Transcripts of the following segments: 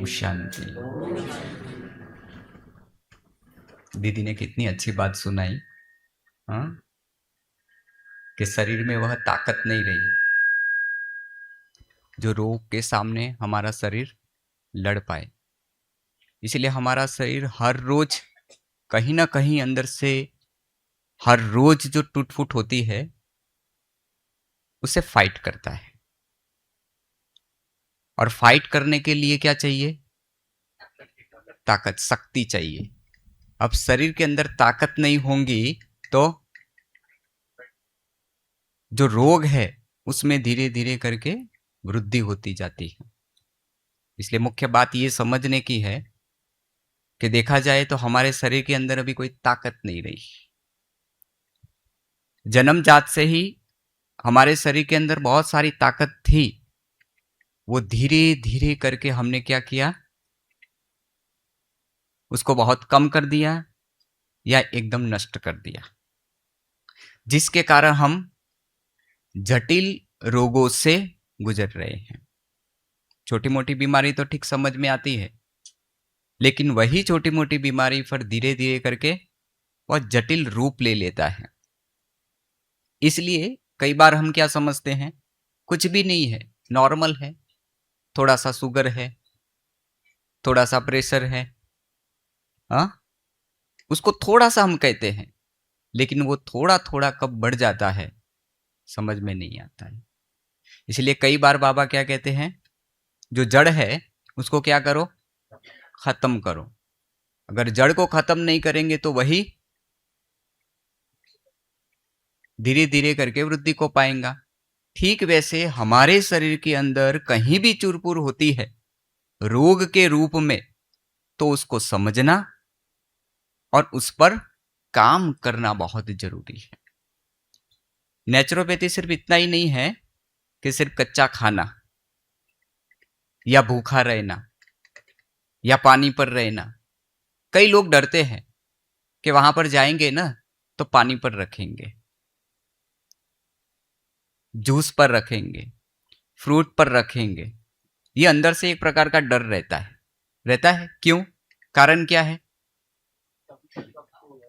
ओम शांति। दीदी ने कितनी अच्छी बात सुनाई, हाँ, कि शरीर में वह ताकत नहीं रही जो रोग के सामने हमारा शरीर लड़ पाए। इसलिए हमारा शरीर हर रोज कहीं ना कहीं अंदर से हर रोज जो टूट फूट होती है उसे फाइट करता है। और फाइट करने के लिए क्या चाहिए? ताकत, शक्ति चाहिए। अब शरीर के अंदर ताकत नहीं होंगी तो जो रोग है उसमें धीरे धीरे करके वृद्धि होती जाती है। इसलिए मुख्य बात ये समझने की है कि देखा जाए तो हमारे शरीर के अंदर अभी कोई ताकत नहीं रही। जन्मजात से ही हमारे शरीर के अंदर बहुत सारी ताकत थी, वो धीरे धीरे करके हमने क्या किया? उसको बहुत कम कर दिया या एकदम नष्ट कर दिया, जिसके कारण हम जटिल रोगों से गुजर रहे हैं। छोटी मोटी बीमारी तो ठीक समझ में आती है, लेकिन वही छोटी मोटी बीमारी फिर धीरे धीरे करके वह जटिल रूप ले लेता है। इसलिए कई बार हम क्या समझते हैं, कुछ भी नहीं है, नॉर्मल है, थोड़ा सा शुगर है, थोड़ा सा प्रेशर है, हाँ, उसको थोड़ा सा हम कहते हैं, लेकिन वो थोड़ा थोड़ा कब बढ़ जाता है समझ में नहीं आता है। इसलिए कई बार बाबा क्या कहते हैं, जो जड़ है उसको क्या करो? खत्म करो। अगर जड़ को खत्म नहीं करेंगे तो वही धीरे धीरे करके वृद्धि को पाएगा। ठीक वैसे हमारे शरीर के अंदर कहीं भी चूरपुर होती है रोग के रूप में, तो उसको समझना और उस पर काम करना बहुत जरूरी है। नेचुरोपैथी सिर्फ इतना ही नहीं है कि सिर्फ कच्चा खाना या भूखा रहना या पानी पर रहना। कई लोग डरते हैं कि वहां पर जाएंगे ना तो पानी पर रखेंगे, जूस पर रखेंगे, फ्रूट पर रखेंगे। ये अंदर से एक प्रकार का डर रहता है। क्यों? कारण क्या है?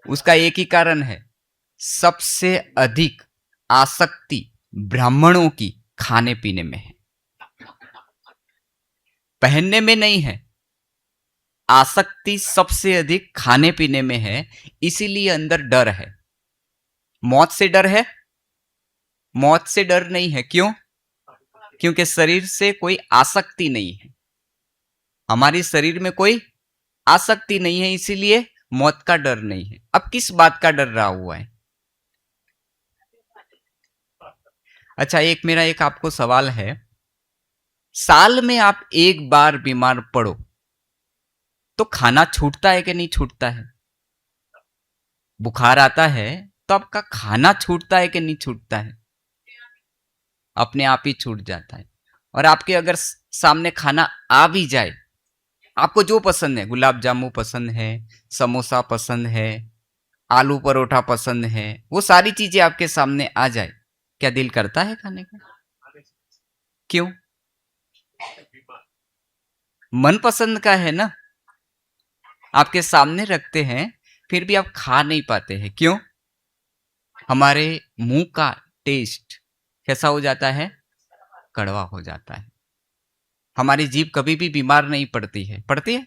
उसका एक ही कारण है, सबसे अधिक आसक्ति ब्राह्मणों की खाने पीने में है, पहनने में नहीं है। आसक्ति सबसे अधिक खाने पीने में है, इसीलिए अंदर डर है। मौत से डर है? मौत से डर नहीं है। क्यों? क्योंकि शरीर से कोई आसक्ति नहीं है, हमारी शरीर में कोई आसक्ति नहीं है, इसीलिए मौत का डर नहीं है। अब किस बात का डर रहा हुआ है? अच्छा, मेरा एक आपको सवाल है, साल में आप एक बार बीमार पड़ो तो खाना छूटता है कि नहीं छूटता है? बुखार आता है तो आपका खाना छूटता है कि नहीं छूटता है? अपने आप ही छूट जाता है। और आपके अगर सामने खाना आ भी जाए, आपको जो पसंद है, गुलाब जामुन पसंद है, समोसा पसंद है, आलू परोठा पसंद है, वो सारी चीजें आपके सामने आ जाए, क्या दिल करता है खाने का? क्यों? मन पसंद का है ना, आपके सामने रखते हैं फिर भी आप खा नहीं पाते हैं। क्यों? हमारे मुंह का टेस्ट कैसा हो जाता है? कड़वा हो जाता है। हमारी जीभ कभी भी बीमार नहीं पड़ती है। पड़ती है?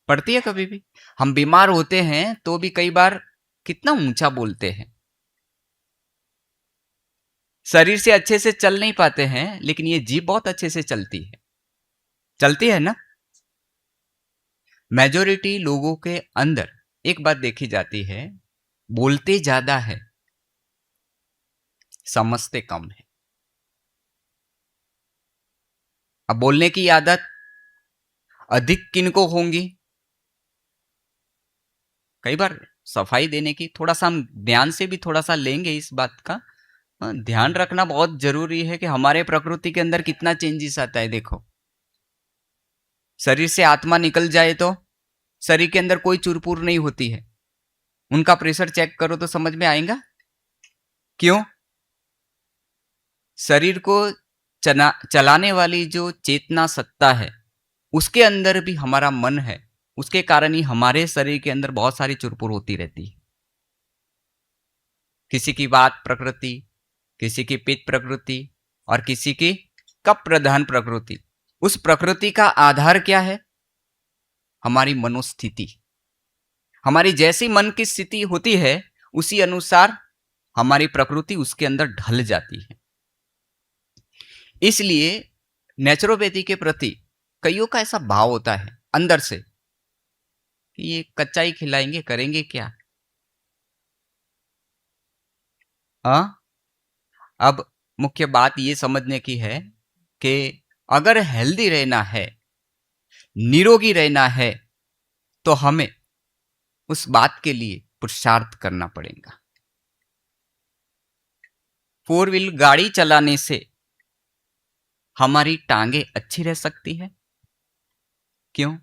पड़ती है कभी भी? हम बीमार होते हैं तो भी कई बार कितना ऊंचा बोलते हैं, शरीर से अच्छे से चल नहीं पाते हैं, लेकिन ये जीभ बहुत अच्छे से चलती है ना। मेजोरिटी लोगों के अंदर एक बात देखी जाती है, बोलते ज्यादा है, समझते कम है। अब बोलने की आदत अधिक किनको होंगी? कई बार सफाई देने की, थोड़ा सा हम ध्यान से भी थोड़ा सा लेंगे इस बात का। ध्यान रखना बहुत जरूरी है कि हमारे प्रकृति के अंदर कितना चेंजेस आता है। देखो, शरीर से आत्मा निकल जाए तो शरीर के अंदर कोई चूरपुर नहीं होती है, उनका प्रेशर चेक करो तो समझ में आएगा। क्यों? शरीर को चलाने वाली जो चेतना सत्ता है उसके अंदर भी हमारा मन है, उसके कारण ही हमारे शरीर के अंदर बहुत सारी चुरपुर होती रहती है। किसी की वात प्रकृति, किसी की पित्त प्रकृति और किसी की कफ प्रधान प्रकृति। उस प्रकृति का आधार क्या है? हमारी मनोस्थिति। हमारी जैसी मन की स्थिति होती है उसी अनुसार हमारी प्रकृति उसके अंदर ढल जाती है। इसलिए नेचुरोपैथी के प्रति कईयों का ऐसा भाव होता है अंदर से कि ये कच्चा ही खिलाएंगे, करेंगे क्या। अब मुख्य बात ये समझने की है कि अगर हेल्दी रहना है, निरोगी रहना है, तो हमें उस बात के लिए पुरुषार्थ करना पड़ेगा। 4 व्हील गाड़ी चलाने से हमारी टांगे अच्छी रह सकती है। क्यों?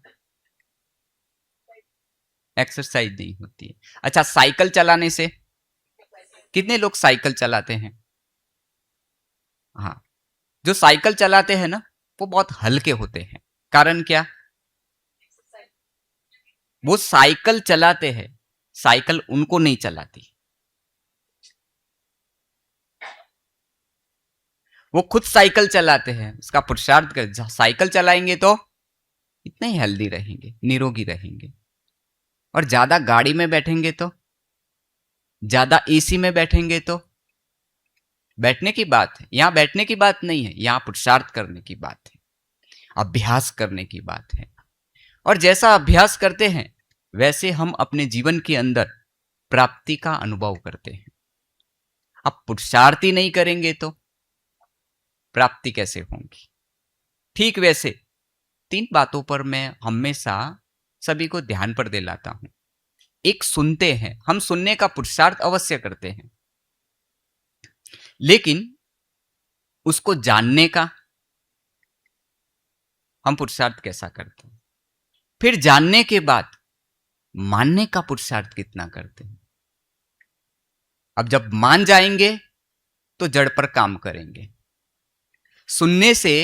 एक्सरसाइज नहीं होती है। अच्छा, साइकिल चलाने से कितने लोग साइकिल चलाते हैं? हाँ, जो साइकिल चलाते हैं ना वो बहुत हल्के होते हैं। कारण क्या? वो साइकिल चलाते हैं, साइकिल उनको नहीं चलाती। वो खुद साइकिल चलाते हैं, उसका पुरुषार्थ कर साइकिल चलाएंगे तो इतने ही हेल्दी रहेंगे, निरोगी रहेंगे। और ज्यादा गाड़ी में बैठेंगे तो, ज्यादा एसी में बैठेंगे तो, बैठने की बात है, यहां बैठने की बात नहीं है, यहां पुरुषार्थ करने की बात है, अभ्यास करने की बात है। और जैसा अभ्यास करते हैं वैसे हम अपने जीवन के अंदर प्राप्ति का अनुभव करते हैं। अब पुरुषार्थ ही नहीं करेंगे तो प्राप्ति कैसे होगी? ठीक वैसे 3 बातों पर मैं हमेशा सभी को ध्यान पर दिलाता हूं। एक, सुनते हैं, हम सुनने का पुरुषार्थ अवश्य करते हैं, लेकिन उसको जानने का हम पुरुषार्थ कैसा करते हैं? फिर जानने के बाद मानने का पुरुषार्थ कितना करते हैं? अब जब मान जाएंगे तो जड़ पर काम करेंगे। सुनने से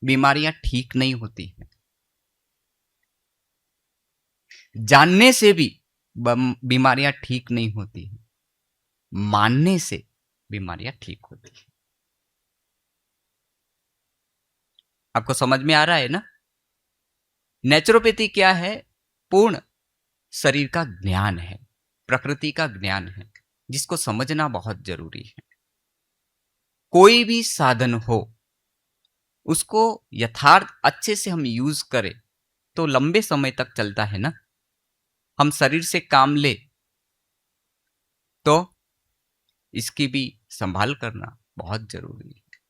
बीमारियां ठीक नहीं होती हैं, जानने से भी बीमारियां ठीक नहीं होती हैं, मानने से बीमारियां ठीक होती हैं। आपको समझ में आ रहा है ना? नेचुरोपैथी क्या है? पूर्ण शरीर का ज्ञान है, प्रकृति का ज्ञान है, जिसको समझना बहुत जरूरी है। कोई भी साधन हो उसको यथार्थ अच्छे से हम यूज करें तो लंबे समय तक चलता है ना। हम शरीर से काम ले तो इसकी भी संभाल करना बहुत जरूरी है।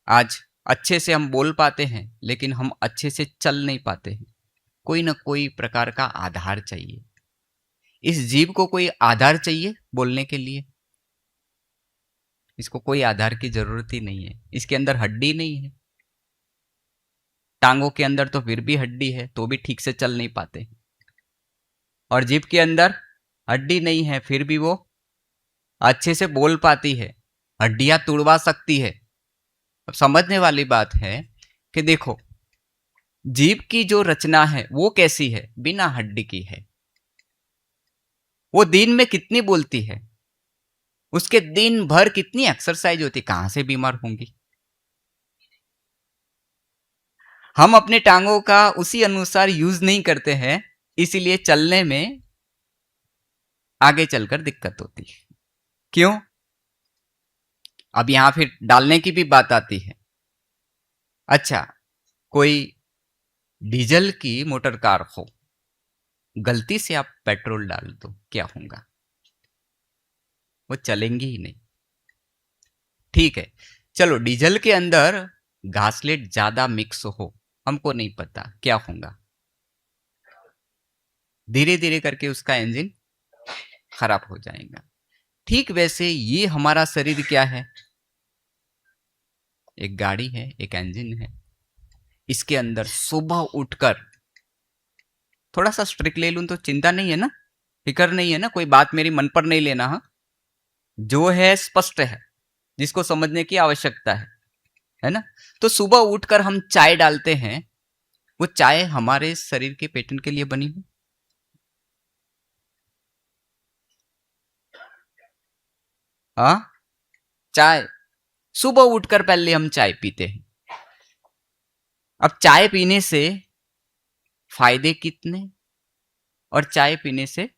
आज अच्छे से हम बोल पाते हैं लेकिन हम अच्छे से चल नहीं पाते हैं। कोई ना कोई प्रकार का आधार चाहिए। इस जीव को कोई आधार चाहिए बोलने के लिए। इसको कोई आधार की जरूरत ही नहीं है। इसके अंदर हड्डी नहीं है, टांगों के अंदर तो फिर भी हड्डी है, तो भी ठीक से चल नहीं पाते। और जीभ के अंदर हड्डी नहीं है फिर भी वो अच्छे से बोल पाती है, हड्डियां तोड़वा सकती है। अब समझने वाली बात है कि देखो, जीभ की जो रचना है वो कैसी है? बिना हड्डी की है। वो दिन में कितनी बोलती है, उसके दिन भर कितनी एक्सरसाइज होती, कहां से बीमार होंगी? हम अपने टांगों का उसी अनुसार यूज नहीं करते हैं, इसीलिए चलने में आगे चलकर दिक्कत होती है। क्यों? अब यहां फिर डालने की भी बात आती है। अच्छा, कोई डीजल की मोटर कार हो, गलती से आप पेट्रोल डाल दो, क्या होगा? वो चलेंगी ही नहीं। ठीक है, चलो डीजल के अंदर घासलेट ज्यादा मिक्स हो, हमको नहीं पता, क्या होगा? धीरे धीरे करके उसका इंजन खराब हो जाएगा। ठीक वैसे ये हमारा शरीर क्या है? एक गाड़ी है, एक इंजन है। इसके अंदर सुबह उठकर थोड़ा सा स्ट्रिक ले लूं तो चिंता नहीं है ना, फिक्र नहीं है ना, कोई बात मेरी मन पर नहीं लेना। हाँ, जो है स्पष्ट है, जिसको समझने की आवश्यकता है है ना। तो सुबह उठकर हम चाय डालते हैं, वो चाय हमारे शरीर के पेटर्न के लिए बनी है। हाँ, चाय सुबह उठकर पहले हम चाय पीते हैं। अब चाय पीने से फायदे कितने और चाय पीने से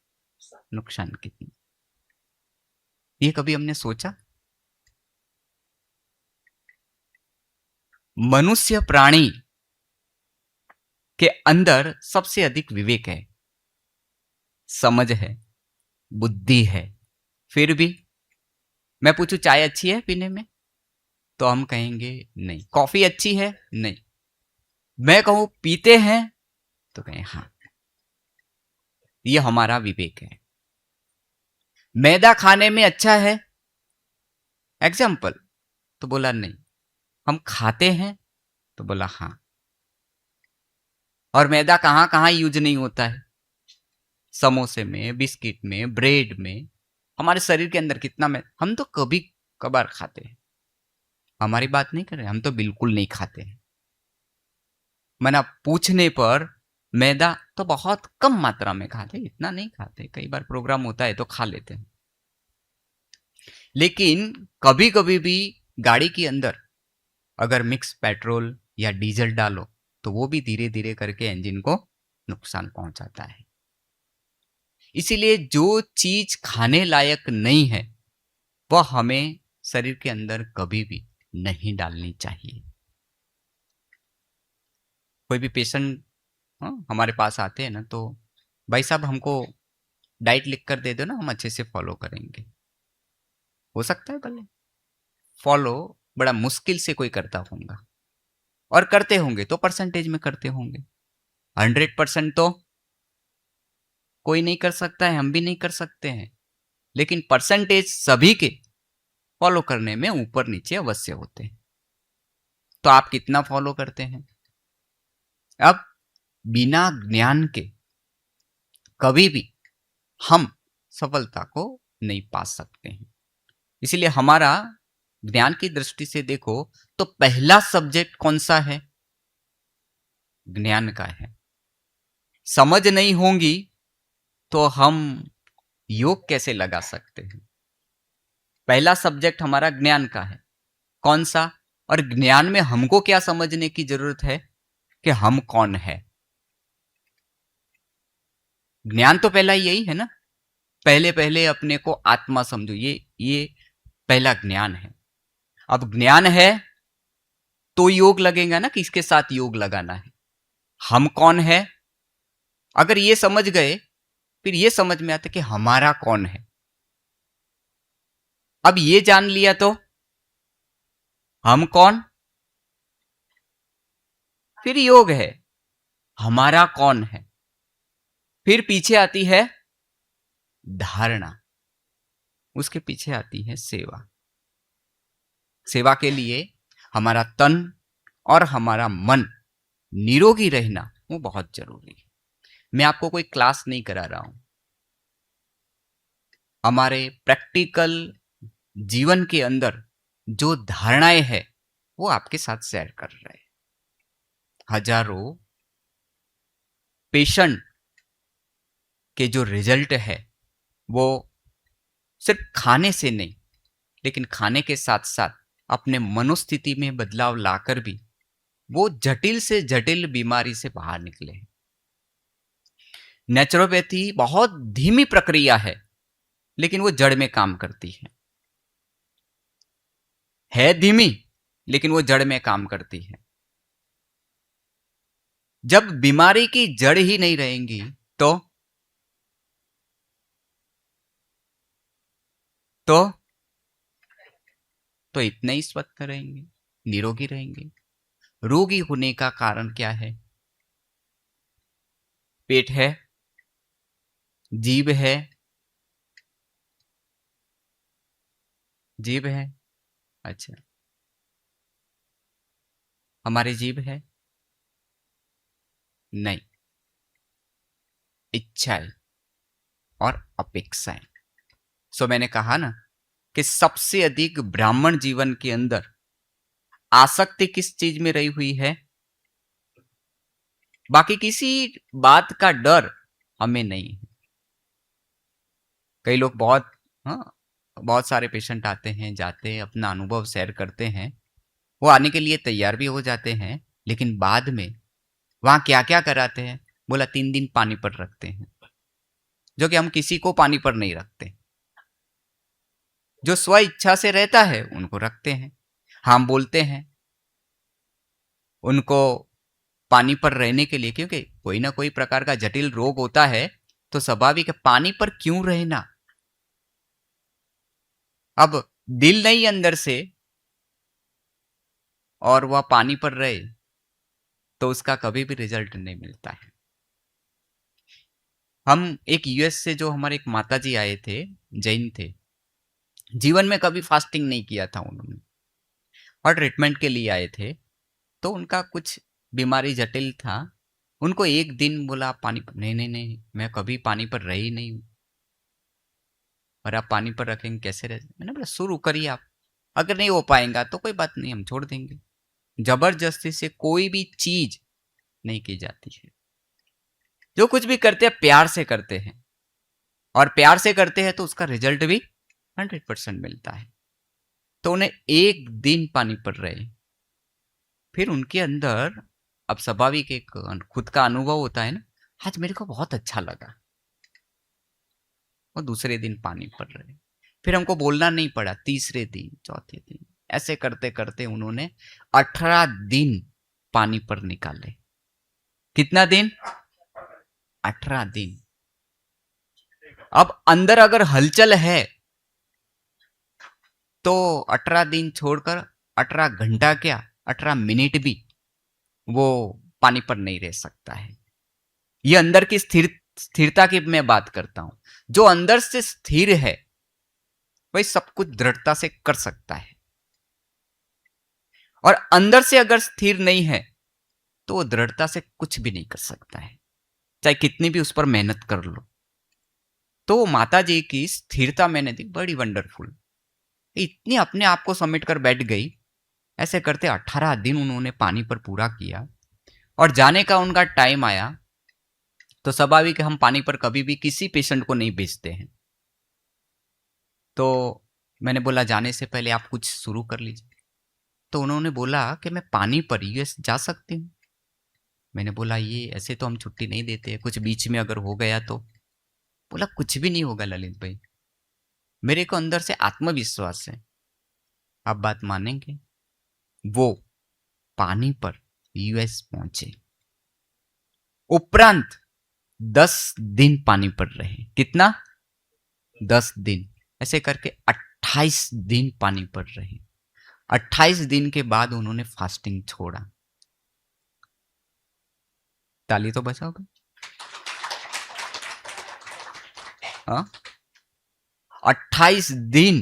नुकसान कितने, ये कभी हमने सोचा? मनुष्य प्राणी के अंदर सबसे अधिक विवेक है, समझ है, बुद्धि है। फिर भी मैं पूछूं चाय अच्छी है पीने में, तो हम कहेंगे नहीं। कॉफी अच्छी है, नहीं। मैं कहूं पीते हैं, तो कहें हाँ। ये हमारा विवेक है। मैदा खाने में अच्छा है, एग्जाम्पल, तो बोला नहीं। हम खाते हैं, तो बोला हाँ। और मैदा कहां कहां यूज नहीं होता है? समोसे में, बिस्किट में, ब्रेड में। हमारे शरीर के अंदर कितना हम तो कभी कभार खाते हैं। हमारी बात नहीं कर रहे, हम तो बिल्कुल नहीं खाते हैं। मना पूछने पर मैदा तो बहुत कम मात्रा में खाते, इतना नहीं खाते। कई बार प्रोग्राम होता है तो खा लेते हैं। लेकिन कभी कभी भी गाड़ी के अंदर अगर मिक्स पेट्रोल या डीजल डालो, तो वो भी धीरे धीरे करके इंजन को नुकसान पहुंचाता है। इसीलिए जो चीज खाने लायक नहीं है, वह हमें शरीर के अंदर कभी भी नहीं डालनी चाहिए। कोई भी पेशेंट हमारे पास आते हैं ना, तो भाई साहब हमको डाइट लिख कर दे दो ना, हम अच्छे से फॉलो करेंगे। हो सकता है भले फॉलो बड़ा मुश्किल से कोई करता होगा, और करते होंगे तो परसेंटेज में करते होंगे। 100% तो कोई नहीं कर सकता है, हम भी नहीं कर सकते हैं। लेकिन परसेंटेज सभी के फॉलो करने में ऊपर नीचे अवश्य होते हैं। तो आप कितना फॉलो करते हैं? अब बिना ज्ञान के कभी भी हम सफलता को नहीं पा सकते हैं। इसीलिए हमारा ज्ञान की दृष्टि से देखो तो पहला सब्जेक्ट कौन सा है? ज्ञान का है। समझ नहीं होंगी तो हम योग कैसे लगा सकते हैं? पहला सब्जेक्ट हमारा ज्ञान का है। कौन सा? और ज्ञान में हमको क्या समझने की जरूरत है कि हम कौन है। ज्ञान तो पहला यही है ना, पहले पहले अपने को आत्मा समझो। ये पहला ज्ञान है। अब ज्ञान है तो योग लगेगा ना, किसके साथ योग लगाना है, हम कौन है। अगर ये समझ गए, फिर ये समझ में आता कि हमारा कौन है। अब ये जान लिया तो हम कौन, फिर योग है हमारा कौन है। फिर पीछे आती है धारणा, उसके पीछे आती है सेवा। सेवा के लिए हमारा तन और हमारा मन निरोगी रहना वो बहुत जरूरी है। मैं आपको कोई क्लास नहीं करा रहा हूं, हमारे प्रैक्टिकल जीवन के अंदर जो धारणाएं हैं वो आपके साथ शेयर कर रहे हैं। हजारों पेशेंट के जो रिजल्ट है वो सिर्फ खाने से नहीं, लेकिन खाने के साथ साथ अपने मनोस्थिति में बदलाव लाकर भी वो जटिल से जटिल बीमारी से बाहर निकले हैं। नेचुरोपैथी बहुत धीमी प्रक्रिया है, लेकिन वो जड़ में काम करती है धीमी, लेकिन वो जड़ में काम करती है। जब बीमारी की जड़ ही नहीं रहेंगी तो तो तो इतने ही स्वस्थ रहेंगे, निरोगी रहेंगे। रोगी होने का कारण क्या है? पेट है, जीभ है, जीभ है। अच्छा, हमारी जीभ है नहीं, इच्छाएं और अपेक्षाएं। सो मैंने कहा ना कि सबसे अधिक ब्राह्मण जीवन के अंदर आसक्ति किस चीज में रही हुई है, बाकी किसी बात का डर हमें नहीं है। कई लोग हाँ, बहुत सारे पेशेंट आते हैं, जाते हैं, अपना अनुभव शेयर करते हैं, वो आने के लिए तैयार भी हो जाते हैं, लेकिन बाद में वहां क्या क्या कराते हैं, बोला 3 दिन पानी पर रखते हैं, जो कि हम किसी को पानी पर नहीं रखते। जो स्व इच्छा से रहता है उनको रखते हैं। हम बोलते हैं उनको पानी पर रहने के लिए, क्योंकि कोई ना कोई प्रकार का जटिल रोग होता है, तो स्वाभाविक है पानी पर क्यों रहना। अब दिल नहीं अंदर से और वह पानी पर रहे तो उसका कभी भी रिजल्ट नहीं मिलता है। हम एक यूएस से जो हमारे एक माता जी आए थे, जैन थे, जीवन में कभी फास्टिंग नहीं किया था उन्होंने, और ट्रीटमेंट के लिए आए थे। तो उनका कुछ बीमारी जटिल था, उनको एक दिन बोला पानी पर, नहीं नहीं नहीं, मैं कभी पानी पर रही नहीं हूं, और आप पानी पर रखेंगे कैसे रहे। मैंने बोला शुरू करिए आप, अगर नहीं हो पाएगा तो कोई बात नहीं, हम छोड़ देंगे। जबरदस्ती से कोई भी चीज नहीं की जाती है। जो कुछ भी करते हैं प्यार से करते हैं, और प्यार से करते हैं तो उसका रिजल्ट भी 100% मिलता है। तो उन्हें एक दिन पानी पर रहे, फिर उनके अंदर, अब स्वाभाविक एक खुद का अनुभव होता है ना, आज मेरे को बहुत अच्छा लगा, और दूसरे दिन पानी पर रहे, फिर हमको बोलना नहीं पड़ा, तीसरे दिन, चौथे दिन, ऐसे करते करते उन्होंने 18 दिन पानी पर निकाले। कितना दिन? 18 दिन। अब अंदर अगर हलचल है तो 18 दिन छोड़कर 18 घंटा क्या, 18 मिनट भी वो पानी पर नहीं रह सकता है। ये अंदर की स्थिरता की मैं बात करता हूं। जो अंदर से स्थिर है वही सब कुछ दृढ़ता से कर सकता है, और अंदर से अगर स्थिर नहीं है तो वो दृढ़ता से कुछ भी नहीं कर सकता है, चाहे कितनी भी उस पर मेहनत कर लो। तो माता जी की स्थिरता मैंने दी, बड़ी वंडरफुल, इतनी अपने आप को समेट कर बैठ गई। ऐसे करते 18 दिन उन्होंने पानी पर पूरा किया, और जाने का उनका टाइम आया तो स्वाभाविक हम पानी पर कभी भी किसी पेशेंट को नहीं भेजते हैं। तो मैंने बोला जाने से पहले आप कुछ शुरू कर लीजिए। तो उन्होंने बोला कि मैं पानी पर यूएस जा सकती हूँ। मैंने बोला ये ऐसे तो हम छुट्टी नहीं देते, कुछ बीच में अगर हो गया तो। बोला कुछ भी नहीं होगा ललित भाई, मेरे को अंदर से आत्मविश्वास है, आप बात मानेंगे। वो पानी पर यूएस पहुंचे, उपरांत 10 दिन पानी पर रहे। कितना? 10 दिन। ऐसे करके 28 दिन पानी पर रहे। 28 दिन के बाद उन्होंने फास्टिंग छोड़ा। ताली तो बजाओगे? हाँ, 28 दिन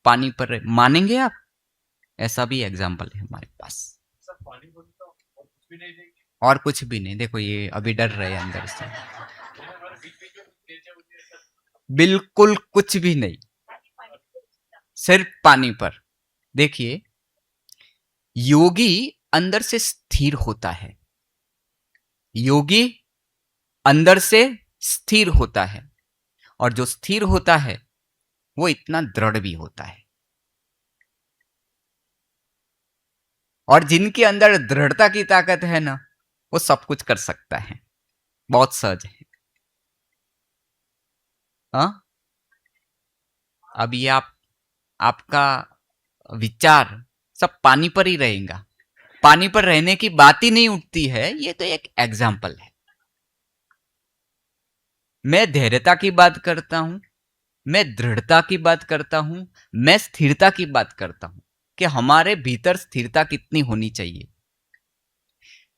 पानी पर रहे, मानेंगे आप? ऐसा भी एग्जाम्पल है हमारे पास। और कुछ भी नहीं। देखो ये अभी डर रहे अंदर से, बिल्कुल कुछ भी नहीं, सिर्फ पानी पर। देखिए योगी अंदर से स्थिर होता है, योगी अंदर से स्थिर होता है, और जो स्थिर होता है वो इतना दृढ़ भी होता है। और जिनके अंदर दृढ़ता की ताकत है ना, वो सब कुछ कर सकता है, बहुत सहज है। हाँ, अब ये आपका विचार सब पानी पर ही रहेगा, पानी पर रहने की बात ही नहीं उठती है। ये तो एक एग्जाम्पल है। मैं धैर्यता की बात करता हूं, मैं दृढ़ता की बात करता हूं, मैं स्थिरता की बात करता हूं कि हमारे भीतर स्थिरता कितनी होनी चाहिए।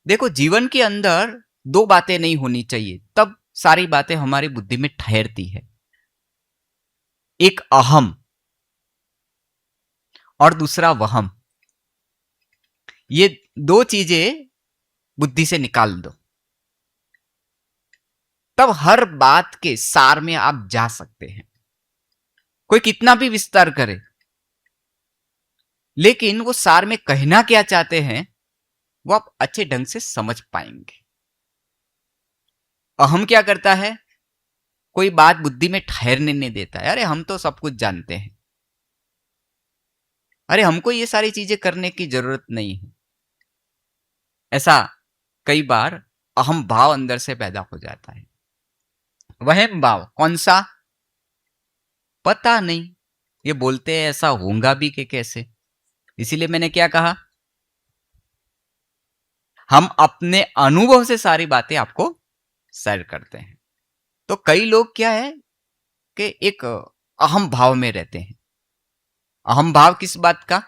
देखो जीवन के अंदर दो बातें नहीं होनी चाहिए, तब सारी बातें हमारी बुद्धि में ठहरती है। एक अहम और दूसरा वहम। ये दो चीजें बुद्धि से निकाल दो, तब हर बात के सार में आप जा सकते हैं। कोई कितना भी विस्तार करे, लेकिन वो सार में कहना क्या चाहते हैं वो आप अच्छे ढंग से समझ पाएंगे। अहम क्या करता है, कोई बात बुद्धि में ठहरने नहीं देता है। अरे हम तो सब कुछ जानते हैं, अरे हमको ये सारी चीजें करने की जरूरत नहीं है। ऐसा कई बार अहम भाव अंदर से पैदा हो जाता है। वहम भाव कौन सा, पता नहीं। ये बोलते हैं ऐसा होगा भी कि कैसे। इसीलिए मैंने क्या कहा, हम अपने अनुभव से सारी बातें आपको शेयर करते हैं। तो कई लोग क्या है कि एक अहम भाव में रहते हैं। अहम भाव किस बात का,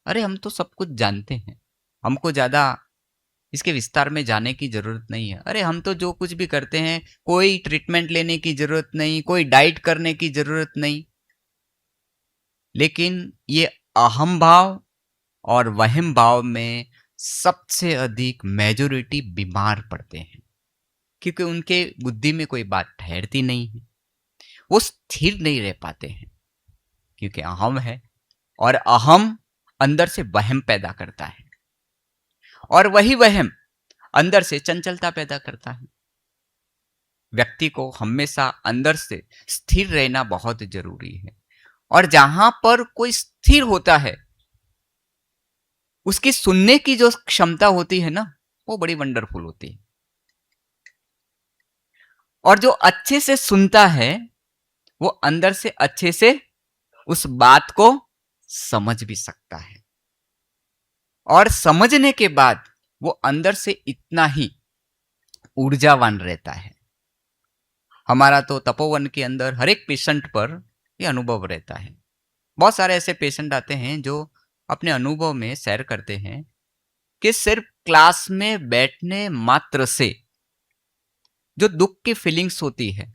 अरे हम तो सब कुछ जानते हैं, हमको ज्यादा इसके विस्तार में जाने की जरूरत नहीं है। अरे हम तो जो कुछ भी करते हैं, कोई ट्रीटमेंट लेने की जरूरत नहीं, कोई डाइट करने की जरूरत नहीं। लेकिन ये अहम भाव और वहम भाव में सबसे अधिक मेजोरिटी बीमार पड़ते हैं, क्योंकि उनके बुद्धि में कोई बात ठहरती नहीं है, वो स्थिर नहीं रह पाते हैं, क्योंकि अहम है और अहम अंदर से वहम पैदा करता है और वही वहम अंदर से चंचलता पैदा करता है। व्यक्ति को हमेशा अंदर से स्थिर रहना बहुत जरूरी है, और जहां पर कोई स्थिर होता है उसकी सुनने की जो क्षमता होती है ना, वो बड़ी वंडरफुल होती है। और जो अच्छे से सुनता है वो अंदर से अच्छे से उस बात को समझ भी सकता है, और समझने के बाद वो अंदर से इतना ही ऊर्जावान रहता है। हमारा तो तपोवन के अंदर हर एक पेशेंट पर ये अनुभव रहता है। बहुत सारे ऐसे पेशेंट आते हैं जो अपने अनुभव में शेयर करते हैं कि सिर्फ क्लास में बैठने मात्र से जो दुख की फीलिंग्स होती है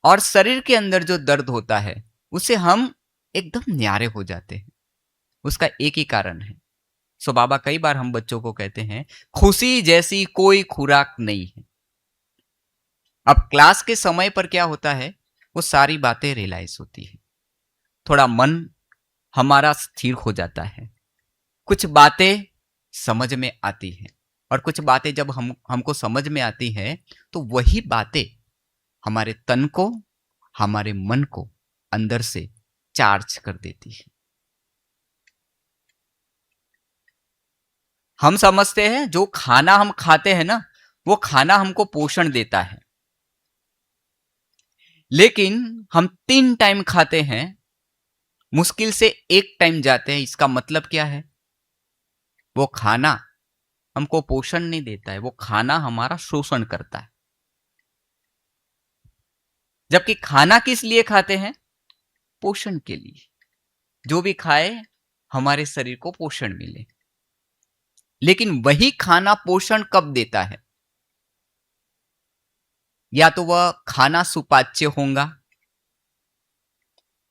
और शरीर के अंदर जो दर्द होता है उसे हम एकदम न्यारे हो जाते हैं। उसका एक ही कारण है। सो बाबा कई बार हम बच्चों को कहते हैं, खुशी जैसी कोई खुराक नहीं है। अब क्लास के समय पर क्या होता है, वो सारी बातें रियलाइज होती है, थोड़ा मन हमारा स्थिर हो जाता है, कुछ बातें समझ में आती हैं, और कुछ बातें जब हमको समझ में आती है तो वही बातें हमारे तन को, हमारे मन को अंदर से चार्ज कर देती है। हम समझते हैं जो खाना हम खाते हैं ना, वो खाना हमको पोषण देता है, लेकिन हम 3 टाइम खाते हैं, मुश्किल से 1 टाइम जाते हैं। इसका मतलब क्या है, वो खाना हमको पोषण नहीं देता है, वो खाना हमारा शोषण करता है। जबकि खाना किस लिए खाते हैं, पोषण के लिए। जो भी खाए हमारे शरीर को पोषण मिले। लेकिन वही खाना पोषण कब देता है, या तो वह खाना सुपाच्य होगा,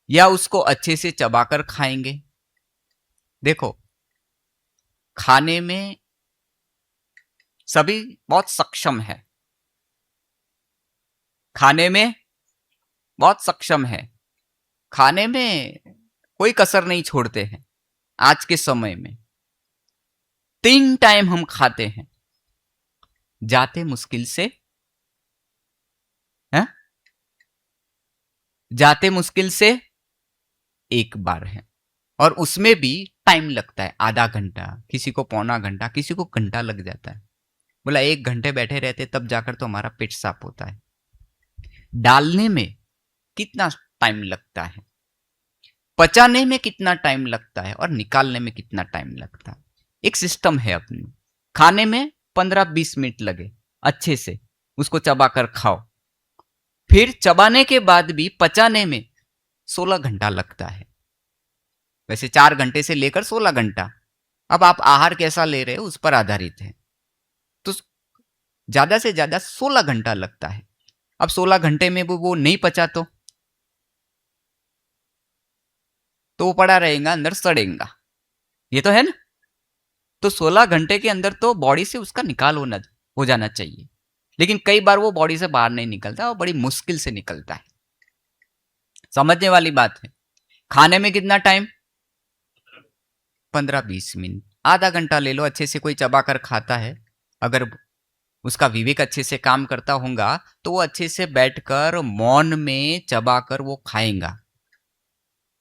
या उसको अच्छे से चबाकर खाएंगे। देखो, खाने में सभी बहुत सक्षम है, खाने में बहुत सक्षम है, खाने में कोई कसर नहीं छोड़ते हैं। आज के समय में 3 टाइम हम खाते हैं, जाते मुश्किल से है, जाते मुश्किल से 1 बार है, और उसमें भी टाइम लगता है, आधा घंटा, किसी को पौना घंटा, किसी को घंटा लग जाता है। बोला 1 घंटे बैठे रहते तब जाकर तो हमारा पेट साफ होता है। डालने में कितना टाइम लगता है, पचाने में कितना टाइम लगता है, और निकालने में कितना टाइम लगता है। एक सिस्टम है अपनी। खाने में 15-20 मिनट लगे, अच्छे से उसको चबाकर खाओ, फिर चबाने के बाद भी पचाने में 16 घंटा लगता है। वैसे 4 घंटे से लेकर 16 घंटा, अब आप आहार कैसा ले रहे हो उस पर आधारित है। तो ज्यादा से ज्यादा 16 घंटा लगता है। अब 16 घंटे में वो नहीं पचा तो वो पड़ा रहेगा, अंदर सड़ेगा, ये तो है ना। तो 16 घंटे के अंदर तो बॉडी से उसका निकाल हो जाना चाहिए, लेकिन कई बार वो बॉडी से बाहर नहीं निकलता, वो बड़ी मुश्किल से निकलता है। समझने वाली बात है। खाने में कितना टाइम, 15-20 मिनट, आधा घंटा ले लो। अच्छे से कोई चबा कर खाता है, अगर उसका विवेक अच्छे से काम करता होगा तो वो अच्छे से बैठकर मौन में चबाकर वो खाएगा।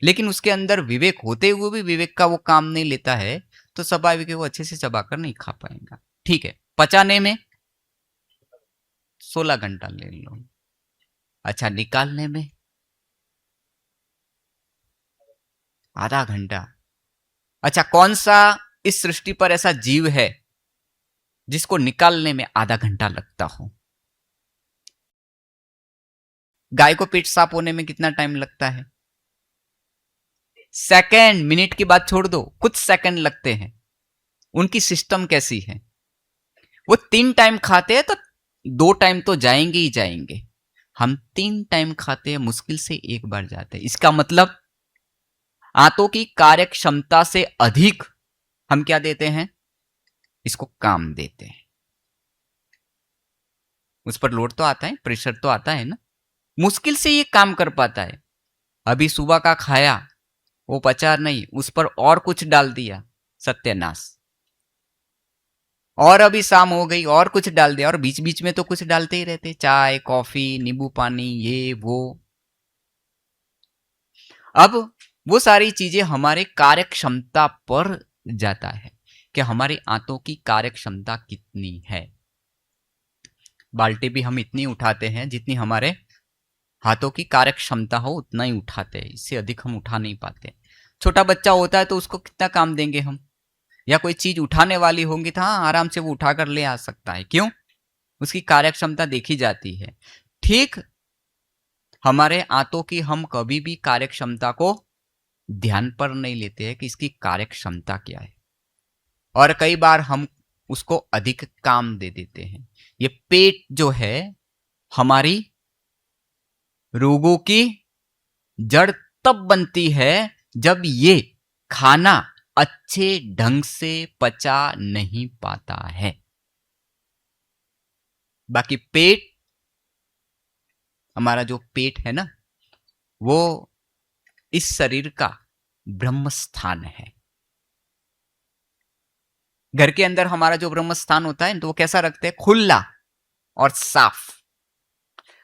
लेकिन उसके अंदर विवेक होते हुए भी विवेक का वो काम नहीं लेता है, तो स्वाभाविक है वो अच्छे से चबाकर नहीं खा पाएगा। ठीक है, पचाने में 16 घंटा ले लो। अच्छा, निकालने में आधा घंटा। अच्छा, कौन सा इस सृष्टि पर ऐसा जीव है जिसको निकालने में आधा घंटा लगता हो? गाय को पेट साफ होने में कितना टाइम लगता है? सेकंड, मिनट की बात छोड़ दो, कुछ सेकंड लगते हैं। उनकी सिस्टम कैसी है? वो 3 टाइम खाते हैं तो 2 टाइम तो जाएंगे ही जाएंगे। हम 3 टाइम खाते हैं, मुश्किल से एक बार जाते हैं। इसका मतलब आंतों की कार्य क्षमता से अधिक हम क्या देते हैं? इसको काम देते हैं। उस पर लोड तो आता है, प्रेशर तो आता है ना, मुश्किल से ये काम कर पाता है। अभी सुबह का खाया, वो पचा नहीं, उस पर और कुछ डाल दिया, सत्यानाश। और अभी शाम हो गई, और कुछ डाल दिया, और बीच बीच में तो कुछ डालते ही रहते, चाय, कॉफी, नींबू पानी, ये वो। अब वो सारी चीजें हमारे कार्य क्षमता पर जाता है कि हमारी आंतों की कार्य क्षमता कितनी है। बाल्टी भी हम इतनी उठाते हैं जितनी हमारे हाथों की कार्य क्षमता हो, उतना ही उठाते हैं, इससे अधिक हम उठा नहीं पाते। छोटा बच्चा होता है तो उसको कितना काम देंगे हम? या कोई चीज उठाने वाली होंगी तो हाँ, आराम से वो उठाकर ले आ सकता है। क्यों? उसकी कार्य क्षमता देखी जाती है। ठीक हमारे आंतों की हम कभी भी कार्य क्षमता को ध्यान पर नहीं लेते हैं कि इसकी कार्य क्षमता क्या है, और कई बार हम उसको अधिक काम दे देते हैं। ये पेट जो है हमारी रोगों की जड़ तब बनती है जब ये खाना अच्छे ढंग से पचा नहीं पाता है। बाकी पेट, हमारा जो पेट है ना, वो इस शरीर का ब्रह्म स्थान है। घर के अंदर हमारा जो ब्रह्म स्थान होता है तो वो कैसा रखते हैं? खुला और साफ।